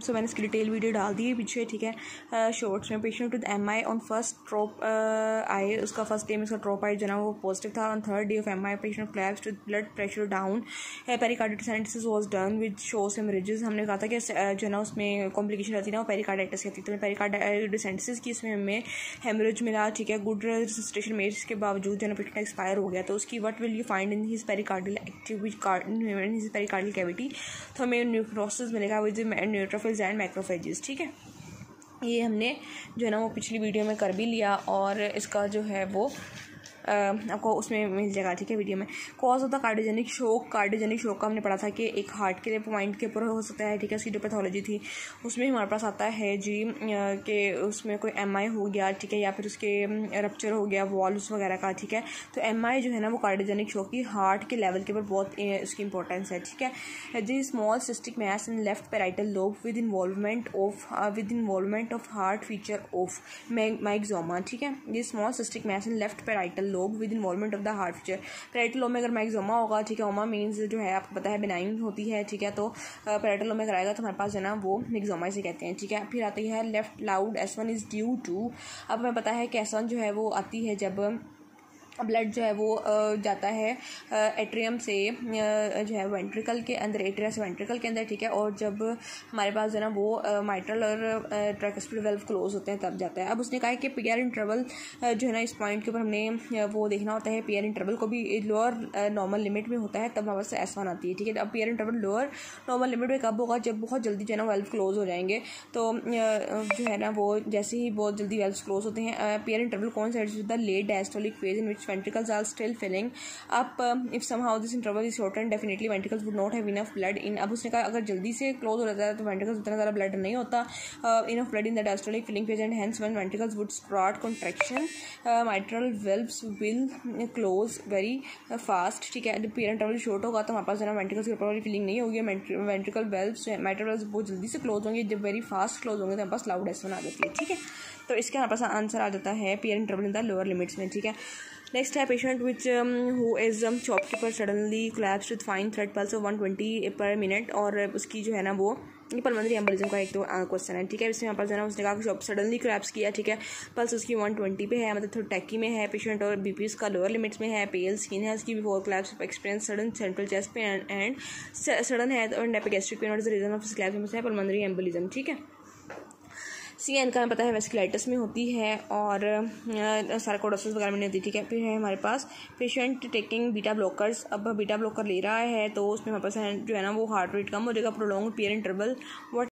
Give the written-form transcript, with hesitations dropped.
सो मैंने इसकी detail video डाल दी है पीछे, ठीक है। शॉर्ट्स में patient with MI on first trop I, उसका फर्स्ट डे में उसका ट्रोप आई जो ना वो पॉजिटिव था। On third day of MI patient collapsed with blood pressure down, pericarditis analysis was done with shows haemorrhages. हमने कहा था कि जो ना उसमें कॉम्प्लिकेशन रहती है ना वो पेरिकार्डाइटिस कहती है, तो पेरिकार्डाइटिस एनालिसिस की इसमें हमें हेमरेज मिला, ठीक है। गुड रेजिस्ट्रेशन में इसके बावजूद जो ना पेशेंट एक्सपायर हो गया, तो उसकी what will you find in his pericardial activity pericardial cavity, तो हमें न्यूक्रोसिस मिलेगा विद न्यूट्रोफिल्स एंड मैक्रोफेजेस, ठीक है। ये हमने जो है ना वो पिछली वीडियो में कर भी लिया और इसका जो है वो आपको उसमें मिल जाएगा, ठीक है, वीडियो में। Cause of the cardiogenic shock का हमने पढ़ा था कि एक हार्ट के लिए पॉइंट के ऊपर हो सकता है, ठीक है। उसकी जो पैथोलॉजी थी उसमें हमारे पास आता है जी कि उसमें कोई MI हो गया, ठीक है, या फिर उसके रप्चर हो गया वॉल्व्स वगैरह का, ठीक है। तो MI जो है ना वो कार्डियोजेनिक शॉक की हार्ट के लेवल के ऊपर बहुत उसकी इंपॉर्टेंस है, ठीक है। The small cystic mass in left parietal lobe with involvement of heart feature of myxoma, ठीक है। ये small cystic mass in left parietal with involvement of the heart feature. Parietal lobe में अगर माइक्सोमा होगा, ठीक है, ओमा मीन्स जो है आपको पता है बेनाइन होती है, ठीक है। तो पैराइटल लोब में अगर आएगा तो हमारे पास जो है ना वो माइक्सोमा इसे कहते हैं, ठीक है। फिर आती है left loud S1 is due to, अब हमें पता है कि S1 जो है वो आती है जब ब्लड जो है वो जाता है एट्रियम से जो है वेंट्रिकल के अंदर, एट्रिया से वेंट्रिकल के अंदर, ठीक है। और जब हमारे पास जो है ना वो माइट्रल और ट्राइकुस्पिड वाल्व क्लोज होते हैं तब जाता है। अब उसने कहा है कि पीआर इंटरवल जो है ना इस पॉइंट के ऊपर हमने वो देखना होता है। पीआर इंटरवल को भी लोअर नॉर्मल लिमिट में होता है, तब हमारे पास S1 आती है, ठीक है। अब PR interval lower normal limit में कब होगा, जब बहुत जल्दी जो है ना वाल्व क्लोज हो जाएंगे। तो जो है ना वो जैसे ही बहुत जल्दी वाल्व क्लोज होते हैं, पीआर इंटरवल कौन सा the late diastolic phase in which ventricles are still filling up. If somehow this interval is shortened, definitely ventricles would not have enough blood in. अब उसने कहा अगर जल्दी से क्लोज हो जाता है तो ventricles उतना ज़्यादा ब्लड नहीं होता, enough blood in the diastolic filling phase, and hence when ventricles would start contraction, mitral valves will close very fast, ठीक है। जब पीरियड इंटरवल शॉर्ट होगा तो हमारे पास जो है ventricles की प्रॉपरली फिलिंग नहीं होगी, ventricle valves mitral valves बहुत जल्दी से क्लोज होंगे। जब वेरी फास्ट क्लोज होंगे तो हमारे पास लाउड S1 आ जाती है, ठीक है। तो इसके हमारे पास आंसर आ जाता है period interval in the lower limits में, ठीक है। नेक्स्ट है patient which who is shopkeeper suddenly collapsed with fine thread pulse of 120 पर मिनट, और उसकी जो है ना वो पल्मोनरी एम्बोलिज्म का एक तो क्वेश्चन है, ठीक है। इसमें यहाँ पर जो है ना उसने कहा कि शॉप सडनली कोलैप्स किया, ठीक है। पल्स उसकी 120 पे है, मतलब थोड़ा टैकी में है पेशेंट, और BP उसका लोअर लिमिट्स में है, पेल स्किन है उसकी, before collapse experience sudden central chest pain and sudden है और एपिगैस्ट्रिक पेन, और रीजन ऑफ कोलैप्स है पल्मोनरी एम्बोलिज्म, ठीक है। CN का हमें पता है वेस्कुलाइटिस में होती है और सार्कोइडोसिस वगैरह में नहीं होती, ठीक है। फिर है हमारे पास पेशेंट टेकिंग बीटा ब्लॉकर्स, अब बीटा ब्लॉकर ले रहा है तो उसमें हमारे पास जो है ना वो हार्ट रेट कम हो जाएगा, प्रोलॉन्ग पीरियड इंटरवल, व्हाट